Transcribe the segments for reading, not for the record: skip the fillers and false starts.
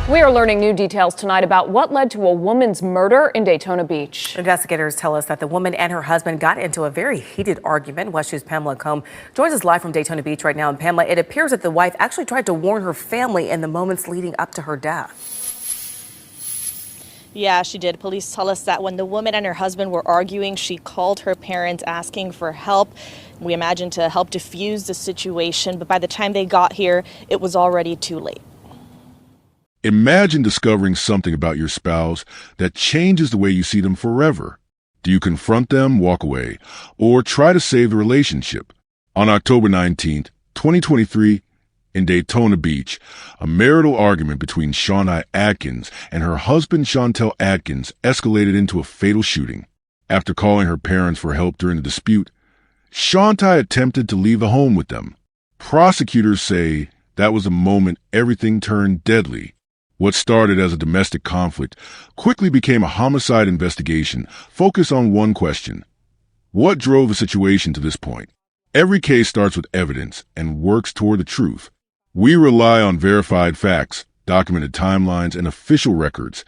We are learning new details tonight about what led to a woman's murder in Daytona Beach. Investigators tell us that the woman and her husband got into a very heated argument. West 2's Pamela Combe joins us live from Daytona Beach right now. And Pamela, it appears that the wife actually tried to warn her family in the moments leading up to her death. Yeah, she did. Police tell us that when the woman and her husband were arguing, she called her parents asking for help. We imagine to help diffuse the situation, but by the time they got here, it was already too late. Imagine discovering something about your spouse that changes the way you see them forever. Do you confront them, walk away, or try to save the relationship? On October 19th, 2023, in Daytona Beach, a marital argument between Shawntai Atkins and her husband Chantel Atkins escalated into a fatal shooting. After calling her parents for help during the dispute, Shawntai attempted to leave the home with them. Prosecutors say that was the moment everything turned deadly. What started as a domestic conflict quickly became a homicide investigation focused on one question: what drove the situation to this point? Every case starts with evidence and works toward the truth. We rely on verified facts, documented timelines, and official records,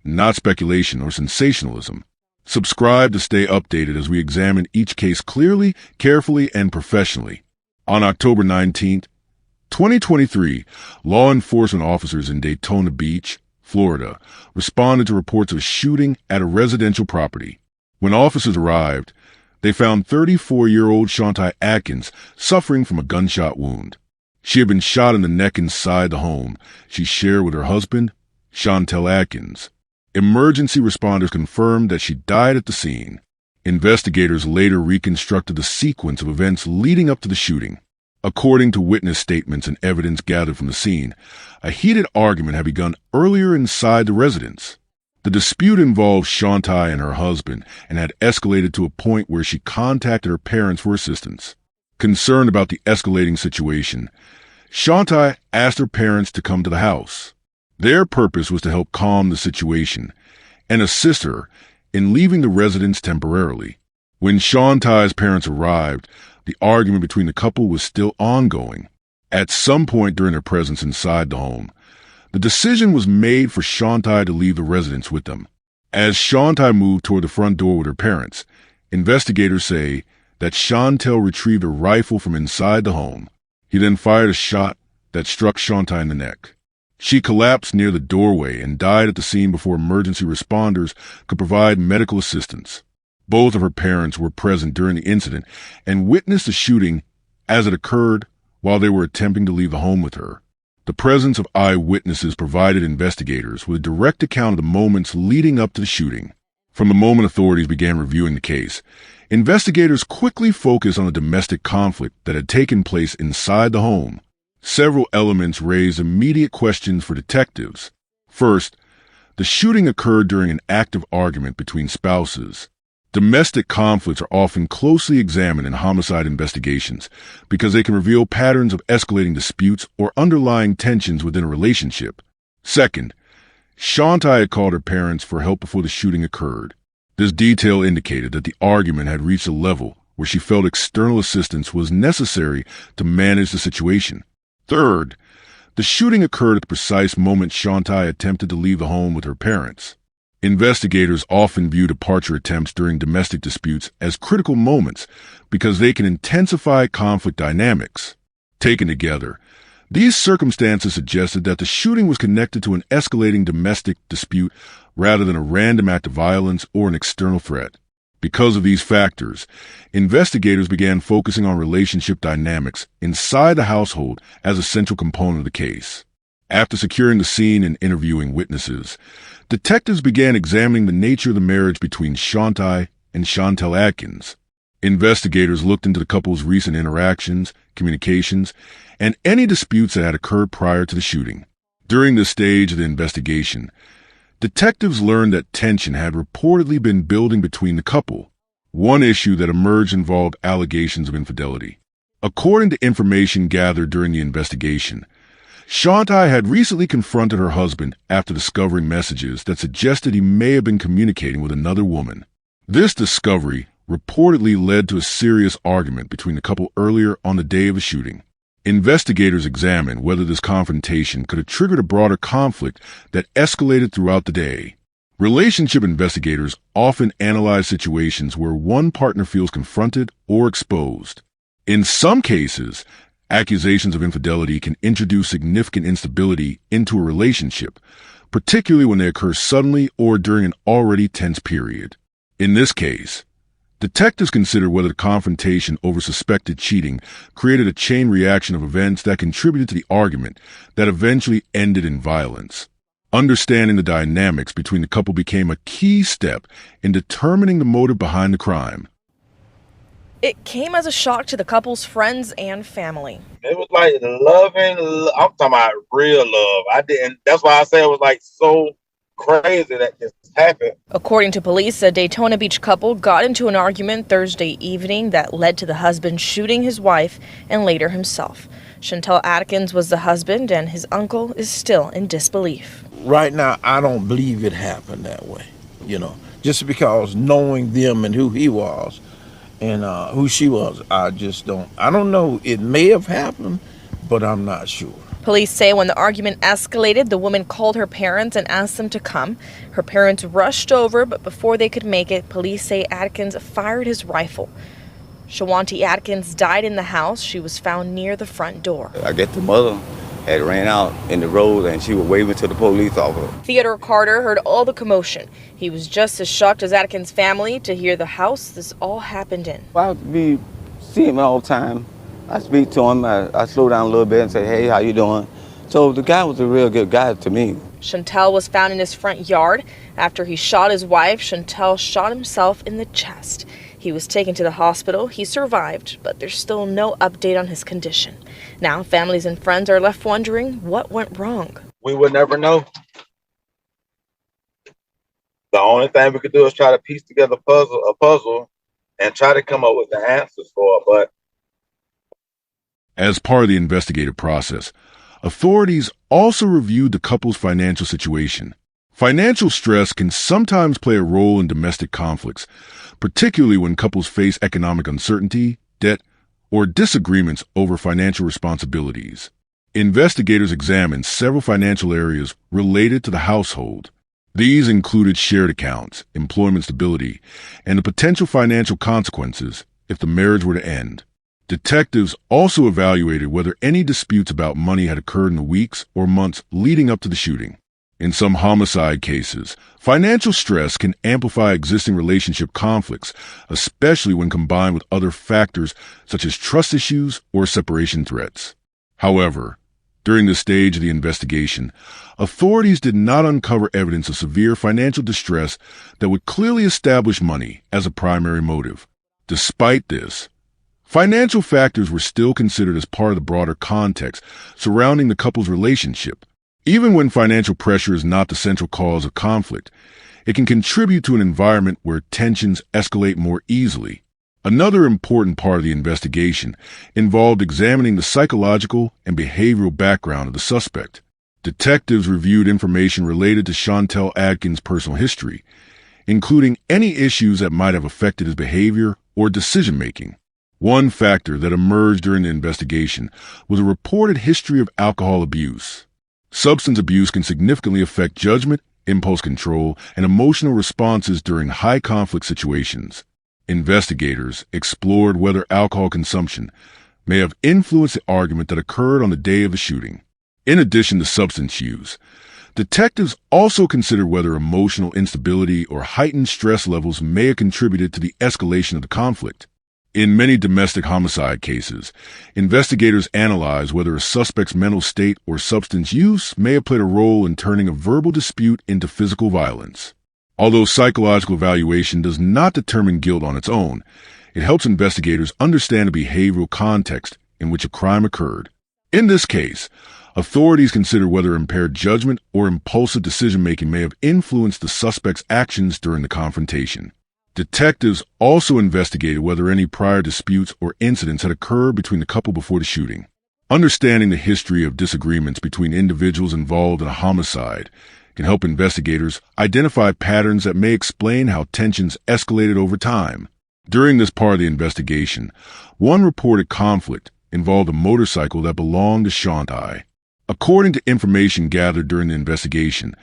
not speculation or sensationalism. Subscribe to stay updated as we examine each case clearly, carefully, and professionally. On October 19th, 2023, law enforcement officers in Daytona Beach, Florida, responded to reports of a shooting at a residential property. When officers arrived, they found 34-year-old Shawntai Atkins suffering from a gunshot wound. She had been shot in the neck inside the home she shared with her husband, Chantel Atkins. Emergency responders confirmed that she died at the scene. Investigators later reconstructed the sequence of events leading up to the shooting. According to witness statements and evidence gathered from the scene, a heated argument had begun earlier inside the residence. The dispute involved Shawntai and her husband and had escalated to a point where she contacted her parents for assistance. Concerned about the escalating situation, Shawntai asked her parents to come to the house. Their purpose was to help calm the situation and assist her in leaving the residence temporarily. When Shawntai's parents arrived, the argument between the couple was still ongoing. At some point during their presence inside the home, the decision was made for Shawntai to leave the residence with them. As Shawntai moved toward the front door with her parents, investigators say that Chantel retrieved a rifle from inside the home. He then fired a shot that struck Shawntai in the neck. She collapsed near the doorway and died at the scene before emergency responders could provide medical assistance. Both of her parents were present during the incident and witnessed the shooting as it occurred while they were attempting to leave the home with her. The presence of eyewitnesses provided investigators with a direct account of the moments leading up to the shooting. From the moment authorities began reviewing the case, investigators quickly focused on the domestic conflict that had taken place inside the home. Several elements raised immediate questions for detectives. First, the shooting occurred during an active argument between spouses. Domestic conflicts are often closely examined in homicide investigations because they can reveal patterns of escalating disputes or underlying tensions within a relationship. Second, Shawntai had called her parents for help before the shooting occurred. This detail indicated that the argument had reached a level where she felt external assistance was necessary to manage the situation. Third, the shooting occurred at the precise moment Shawntai attempted to leave the home with her parents. Investigators often view departure attempts during domestic disputes as critical moments because they can intensify conflict dynamics. Taken together, these circumstances suggested that the shooting was connected to an escalating domestic dispute rather than a random act of violence or an external threat. Because of these factors, investigators began focusing on relationship dynamics inside the household as a central component of the case. After securing the scene and interviewing witnesses, detectives began examining the nature of the marriage between Shawntai and Chantel Atkins. Investigators looked into the couple's recent interactions, communications, and any disputes that had occurred prior to the shooting. During this stage of the investigation, detectives learned that tension had reportedly been building between the couple. One issue that emerged involved allegations of infidelity. According to information gathered during the investigation, Shawntai had recently confronted her husband after discovering messages that suggested he may have been communicating with another woman. This discovery reportedly led to a serious argument between the couple earlier on the day of the shooting. Investigators examined whether this confrontation could have triggered a broader conflict that escalated throughout the day. Relationship investigators often analyze situations where one partner feels confronted or exposed. In some cases, accusations of infidelity can introduce significant instability into a relationship, particularly when they occur suddenly or during an already tense period. In this case, detectives consider whether the confrontation over suspected cheating created a chain reaction of events that contributed to the argument that eventually ended in violence. Understanding the dynamics between the couple became a key step in determining the motive behind the crime. It came as a shock to the couple's friends and family. It was like I'm talking about real love. That's why I say it was like so crazy that this happened. According to police, a Daytona Beach couple got into an argument Thursday evening that led to the husband shooting his wife and later himself. Chantel Atkins was the husband, and his uncle is still in disbelief. Right now, I don't believe it happened that way, just because knowing them and who he was and who she was, I don't know. It may have happened, but I'm not sure. Police say when the argument escalated, the woman called her parents and asked them to come. Her parents rushed over, but before they could make it, police say Atkins fired his rifle. Shawanti Atkins died in the house. She was found near the front door. I guess the mother had ran out in the road and she was waving to the police officer. Theodore Carter heard all the commotion. He was just as shocked as Atkins' family to hear the house this all happened in. I see him all the time. I speak to him. I slow down a little bit and say, hey, how you doing? So the guy was a real good guy to me. Chantel was found in his front yard. After he shot his wife, Chantel shot himself in the chest. He was taken to the hospital. He survived, but there's still no update on his condition. Now, families and friends are left wondering what went wrong. We would never know. The only thing we could do is try to piece together a puzzle and try to come up with the answers for it. But as part of the investigative process, authorities also reviewed the couple's financial situation. Financial stress can sometimes play a role in domestic conflicts, particularly when couples face economic uncertainty, debt, or disagreements over financial responsibilities. Investigators examined several financial areas related to the household. These included shared accounts, employment stability, and the potential financial consequences if the marriage were to end. Detectives also evaluated whether any disputes about money had occurred in the weeks or months leading up to the shooting. In some homicide cases, financial stress can amplify existing relationship conflicts, especially when combined with other factors such as trust issues or separation threats. However, during this stage of the investigation, authorities did not uncover evidence of severe financial distress that would clearly establish money as a primary motive. Despite this, financial factors were still considered as part of the broader context surrounding the couple's relationship. Even when financial pressure is not the central cause of conflict, it can contribute to an environment where tensions escalate more easily. Another important part of the investigation involved examining the psychological and behavioral background of the suspect. Detectives reviewed information related to Chantel Atkins' personal history, including any issues that might have affected his behavior or decision-making. One factor that emerged during the investigation was a reported history of alcohol abuse. Substance abuse can significantly affect judgment, impulse control, and emotional responses during high-conflict situations. Investigators explored whether alcohol consumption may have influenced the argument that occurred on the day of the shooting. In addition to substance use, detectives also considered whether emotional instability or heightened stress levels may have contributed to the escalation of the conflict. In many domestic homicide cases, investigators analyze whether a suspect's mental state or substance use may have played a role in turning a verbal dispute into physical violence. Although psychological evaluation does not determine guilt on its own, it helps investigators understand the behavioral context in which a crime occurred. In this case, authorities consider whether impaired judgment or impulsive decision-making may have influenced the suspect's actions during the confrontation. Detectives also investigated whether any prior disputes or incidents had occurred between the couple before the shooting. Understanding the history of disagreements between individuals involved in a homicide can help investigators identify patterns that may explain how tensions escalated over time. During this part of the investigation, one reported conflict involved a motorcycle that belonged to Chantai. According to information gathered during the investigation,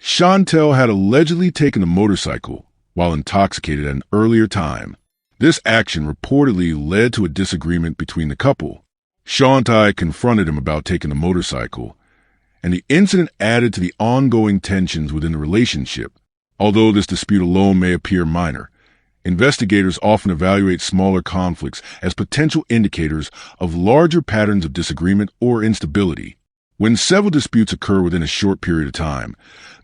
Chantel had allegedly taken the motorcycle while intoxicated at an earlier time. This action reportedly led to a disagreement between the couple. Chantai confronted him about taking the motorcycle, and the incident added to the ongoing tensions within the relationship. Although this dispute alone may appear minor, investigators often evaluate smaller conflicts as potential indicators of larger patterns of disagreement or instability. When several disputes occur within a short period of time,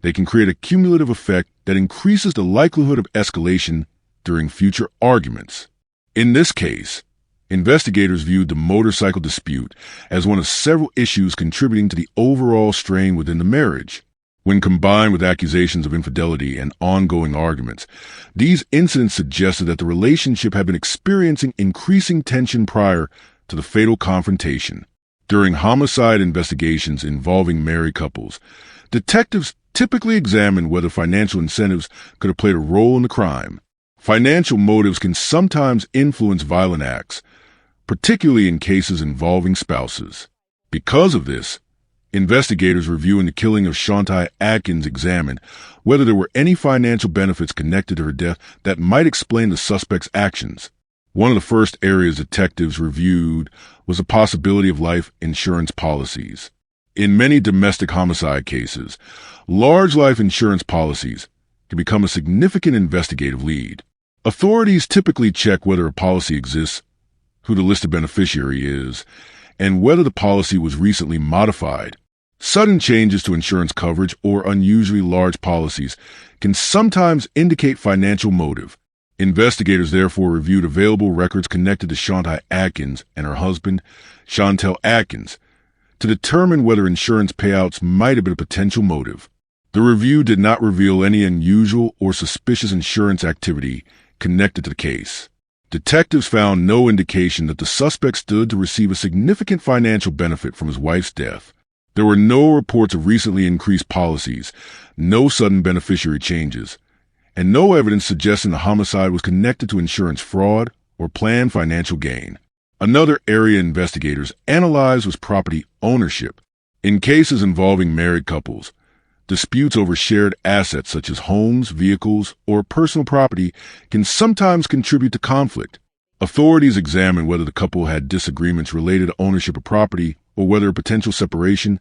they can create a cumulative effect that increases the likelihood of escalation during future arguments. In this case, investigators viewed the motorcycle dispute as one of several issues contributing to the overall strain within the marriage. When combined with accusations of infidelity and ongoing arguments, these incidents suggested that the relationship had been experiencing increasing tension prior to the fatal confrontation. During homicide investigations involving married couples, detectives typically examine whether financial incentives could have played a role in the crime. Financial motives can sometimes influence violent acts, particularly in cases involving spouses. Because of this, investigators reviewing the killing of Chantai Atkins examined whether there were any financial benefits connected to her death that might explain the suspect's actions. One of the first areas detectives reviewed was the possibility of life insurance policies. In many domestic homicide cases, large life insurance policies can become a significant investigative lead. Authorities typically check whether a policy exists, who the listed beneficiary is, and whether the policy was recently modified. Sudden changes to insurance coverage or unusually large policies can sometimes indicate financial motive. Investigators therefore reviewed available records connected to Chantai Atkins and her husband, Chantel Atkins, to determine whether insurance payouts might have been a potential motive. The review did not reveal any unusual or suspicious insurance activity connected to the case. Detectives found no indication that the suspect stood to receive a significant financial benefit from his wife's death. There were no reports of recently increased policies, no sudden beneficiary changes, and no evidence suggesting the homicide was connected to insurance fraud or planned financial gain. Another area investigators analyzed was property ownership. In cases involving married couples, disputes over shared assets such as homes, vehicles, or personal property can sometimes contribute to conflict. Authorities examined whether the couple had disagreements related to ownership of property or whether a potential separation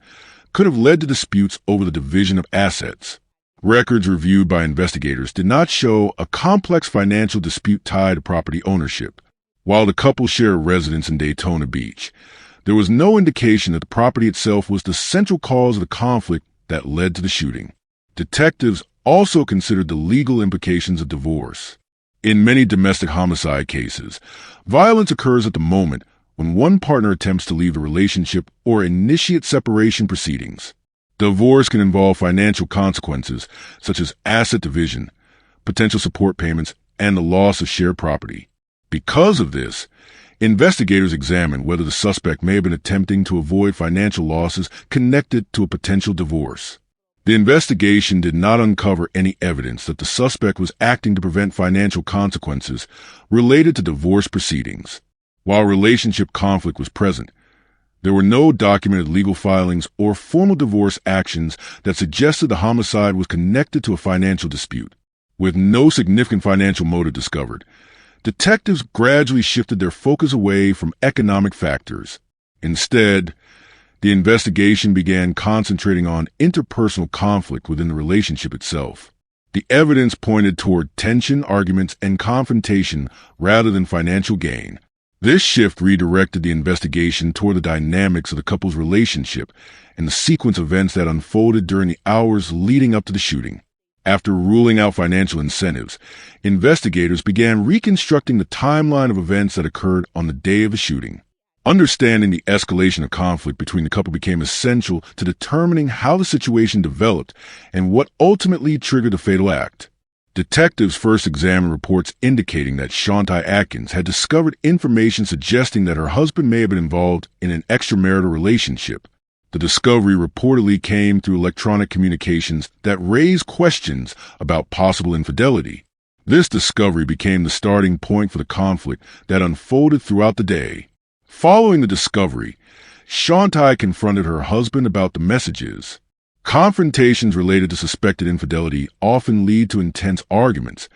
could have led to disputes over the division of assets. Records reviewed by investigators did not show a complex financial dispute tied to property ownership. While the couple shared a residence in Daytona Beach, there was no indication that the property itself was the central cause of the conflict that led to the shooting. Detectives also considered the legal implications of divorce. In many domestic homicide cases, violence occurs at the moment when one partner attempts to leave the relationship or initiate separation proceedings. Divorce can involve financial consequences such as asset division, potential support payments, and the loss of shared property. Because of this, investigators examined whether the suspect may have been attempting to avoid financial losses connected to a potential divorce. The investigation did not uncover any evidence that the suspect was acting to prevent financial consequences related to divorce proceedings. While relationship conflict was present, there were no documented legal filings or formal divorce actions that suggested the homicide was connected to a financial dispute. With no significant financial motive discovered, detectives gradually shifted their focus away from economic factors. Instead, the investigation began concentrating on interpersonal conflict within the relationship itself. The evidence pointed toward tension, arguments, and confrontation rather than financial gain. This shift redirected the investigation toward the dynamics of the couple's relationship and the sequence of events that unfolded during the hours leading up to the shooting. After ruling out financial incentives, investigators began reconstructing the timeline of events that occurred on the day of the shooting. Understanding the escalation of conflict between the couple became essential to determining how the situation developed and what ultimately triggered the fatal act. Detectives first examined reports indicating that Chantai Atkins had discovered information suggesting that her husband may have been involved in an extramarital relationship. The discovery reportedly came through electronic communications that raised questions about possible infidelity. This discovery became the starting point for the conflict that unfolded throughout the day. Following the discovery, Shantai confronted her husband about the messages. Confrontations related to suspected infidelity often lead to intense arguments,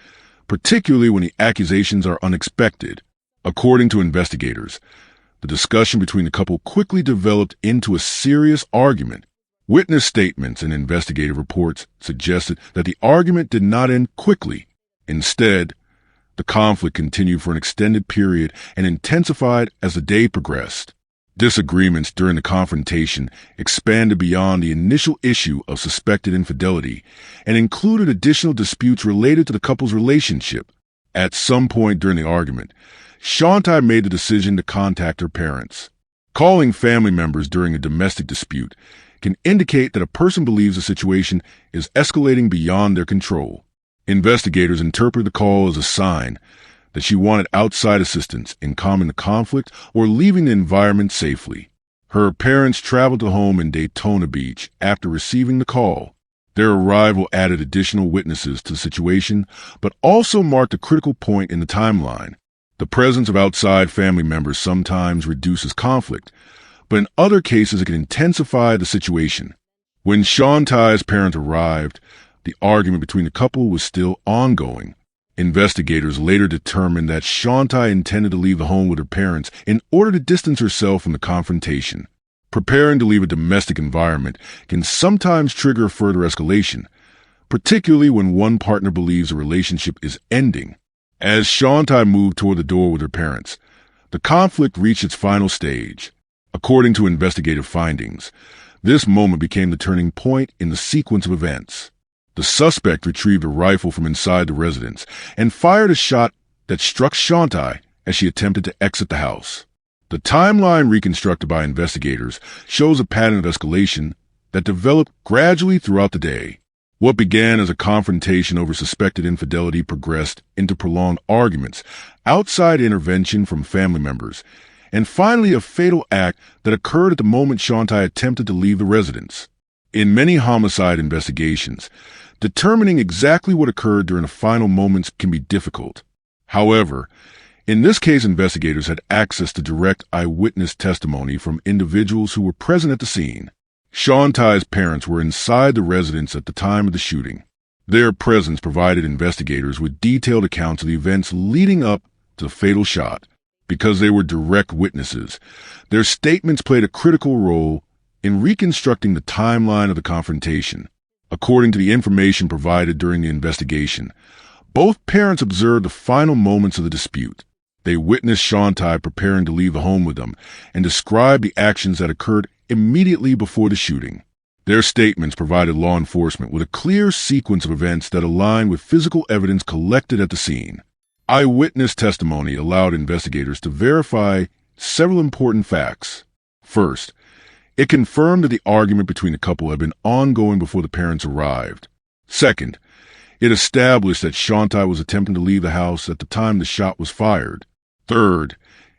particularly when the accusations are unexpected. According to investigators, the discussion between the couple quickly developed into a serious argument. Witness statements and investigative reports suggested that the argument did not end quickly. Instead, the conflict continued for an extended period and intensified as the day progressed. Disagreements during the confrontation expanded beyond the initial issue of suspected infidelity and included additional disputes related to the couple's relationship. At some point during the argument, Shantai made the decision to contact her parents. Calling family members during a domestic dispute can indicate that a person believes the situation is escalating beyond their control. Investigators interpret the call as a sign that she wanted outside assistance in calming the conflict or leaving the environment safely. Her parents traveled to home in Daytona Beach after receiving the call. Their arrival added additional witnesses to the situation, but also marked a critical point in the timeline. The presence of outside family members sometimes reduces conflict, but in other cases it can intensify the situation. When Shantai's parents arrived, the argument between the couple was still ongoing. Investigators later determined that Shantai intended to leave the home with her parents in order to distance herself from the confrontation. Preparing to leave a domestic environment can sometimes trigger further escalation, particularly when one partner believes a relationship is ending. As Shantai moved toward the door with her parents, the conflict reached its final stage. According to investigative findings, this moment became the turning point in the sequence of events. The suspect retrieved a rifle from inside the residence and fired a shot that struck Shantai as she attempted to exit the house. The timeline reconstructed by investigators shows a pattern of escalation that developed gradually throughout the day. What began as a confrontation over suspected infidelity progressed into prolonged arguments, outside intervention from family members, and finally a fatal act that occurred at the moment Shantai attempted to leave the residence. In many homicide investigations, determining exactly what occurred during the final moments can be difficult. However, in this case, investigators had access to direct eyewitness testimony from individuals who were present at the scene. Shantai's parents were inside the residence at the time of the shooting. Their presence provided investigators with detailed accounts of the events leading up to the fatal shot. Because they were direct witnesses, their statements played a critical role in reconstructing the timeline of the confrontation. According to the information provided during the investigation, both parents observed the final moments of the dispute. They witnessed Shantai preparing to leave the home with them and described the actions that occurred immediately before the shooting. Their statements provided law enforcement with a clear sequence of events that aligned with physical evidence collected at the scene. Eyewitness testimony allowed investigators to verify several important facts. First, it confirmed that the argument between the couple had been ongoing before the parents arrived. Second, it established that Shantai was attempting to leave the house at the time the shot was fired. Third,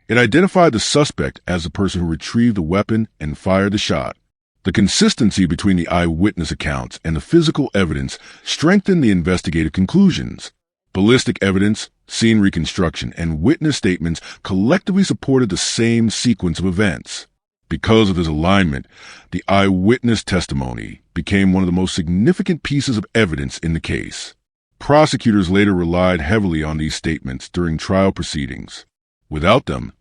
it identified the suspect as the person who retrieved the weapon and fired the shot. The consistency between the eyewitness accounts and the physical evidence strengthened the investigative conclusions. Ballistic evidence, scene reconstruction, and witness statements collectively supported the same sequence of events. Because of this alignment, the eyewitness testimony became one of the most significant pieces of evidence in the case. Prosecutors later relied heavily on these statements during trial proceedings. Without them,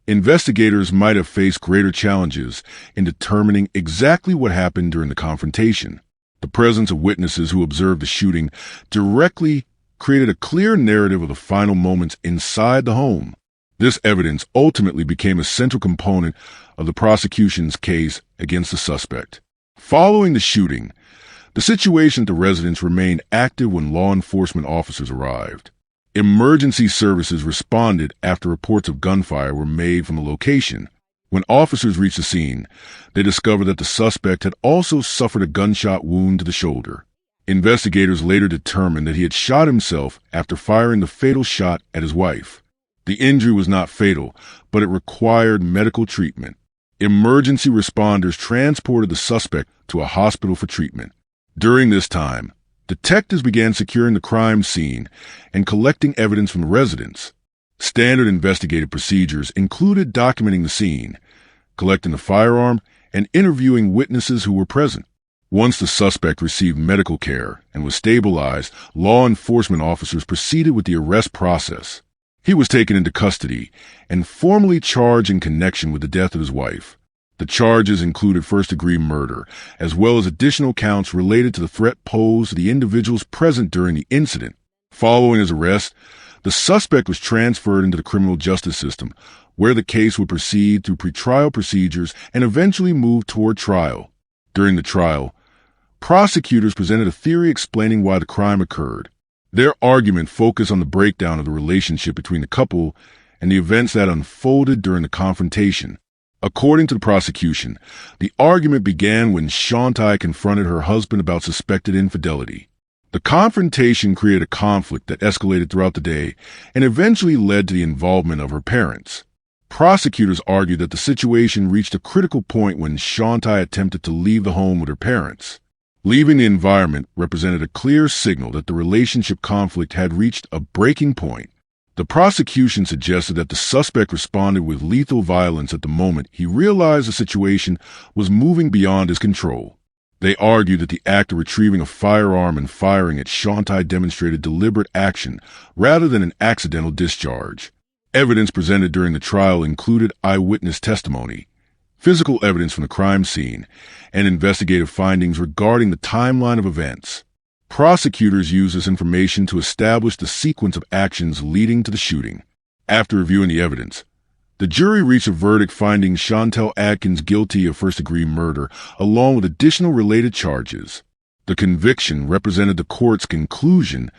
investigators might have faced greater challenges in determining exactly what happened during the confrontation. The presence of witnesses who observed the shooting directly created a clear narrative of the final moments inside the home. This evidence ultimately became a central component of the prosecution's case against the suspect. Following the shooting, the situation at the residence remained active when law enforcement officers arrived. Emergency services responded after reports of gunfire were made from the location. When officers reached the scene, they discovered that the suspect had also suffered a gunshot wound to the shoulder. Investigators later determined that he had shot himself after firing the fatal shot at his wife. The injury was not fatal, but it required medical treatment. Emergency responders transported the suspect to a hospital for treatment. During this time, detectives began securing the crime scene and collecting evidence from the residents. Standard investigative procedures included documenting the scene, collecting the firearm, and interviewing witnesses who were present. Once the suspect received medical care and was stabilized, law enforcement officers proceeded with the arrest process. He was taken into custody and formally charged in connection with the death of his wife. The charges included first-degree murder, as well as additional counts related to the threat posed to the individuals present during the incident. Following his arrest, the suspect was transferred into the criminal justice system, where the case would proceed through pretrial procedures and eventually move toward trial. During the trial, prosecutors presented a theory explaining why the crime occurred. Their argument focused on the breakdown of the relationship between the couple and the events that unfolded during the confrontation. According to the prosecution, the argument began when Shawntai confronted her husband about suspected infidelity. The confrontation created a conflict that escalated throughout the day and eventually led to the involvement of her parents. Prosecutors argued that the situation reached a critical point when Shawntai attempted to leave the home with her parents. Leaving the environment represented a clear signal that the relationship conflict had reached a breaking point. The prosecution suggested that the suspect responded with lethal violence at the moment he realized the situation was moving beyond his control. They argued that the act of retrieving a firearm and firing at Shawntai demonstrated deliberate action rather than an accidental discharge. Evidence presented during the trial included eyewitness testimony, physical evidence from the crime scene, and investigative findings regarding the timeline of events. Prosecutors used this information to establish the sequence of actions leading to the shooting. After reviewing the evidence, the jury reached a verdict finding Chantel Adkins guilty of first-degree murder, along with additional related charges. The conviction represented the court's conclusion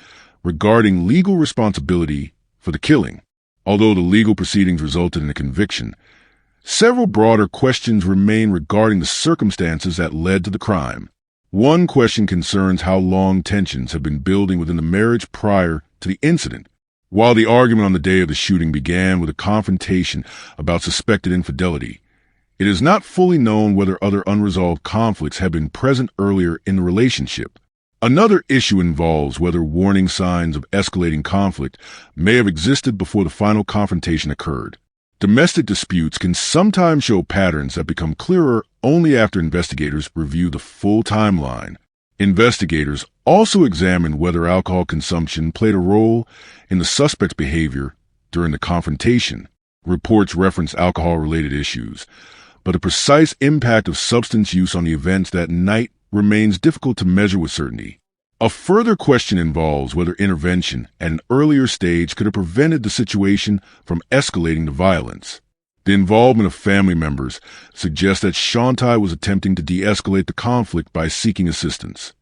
regarding legal responsibility for the killing. Although the legal proceedings resulted in a conviction, several broader questions remain regarding the circumstances that led to the crime. One question concerns how long tensions have been building within the marriage prior to the incident. While the argument on the day of the shooting began with a confrontation about suspected infidelity, it is not fully known whether other unresolved conflicts have been present earlier in the relationship. Another issue involves whether warning signs of escalating conflict may have existed before the final confrontation occurred. Domestic disputes can sometimes show patterns that become clearer only after investigators review the full timeline. Investigators also examined whether alcohol consumption played a role in the suspect's behavior during the confrontation. Reports reference alcohol-related issues, but the precise impact of substance use on the events that night remains difficult to measure with certainty. A further question involves whether intervention at an earlier stage could have prevented the situation from escalating to violence. The involvement of family members suggests that Shawntai was attempting to de-escalate the conflict by seeking assistance.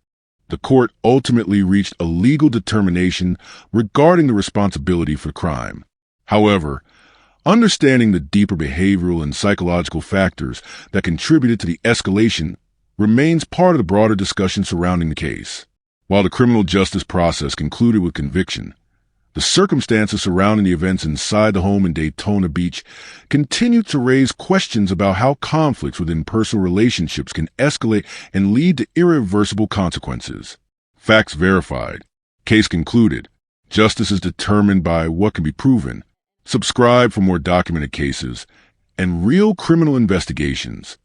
The court ultimately reached a legal determination regarding the responsibility for the crime. However, understanding the deeper behavioral and psychological factors that contributed to the escalation remains part of the broader discussion surrounding the case. While the criminal justice process concluded with conviction, the circumstances surrounding the events inside the home in Daytona Beach continue to raise questions about how conflicts within personal relationships can escalate and lead to irreversible consequences. Facts verified. Case concluded. Justice is determined by what can be proven. Subscribe for more documented cases and real criminal investigations.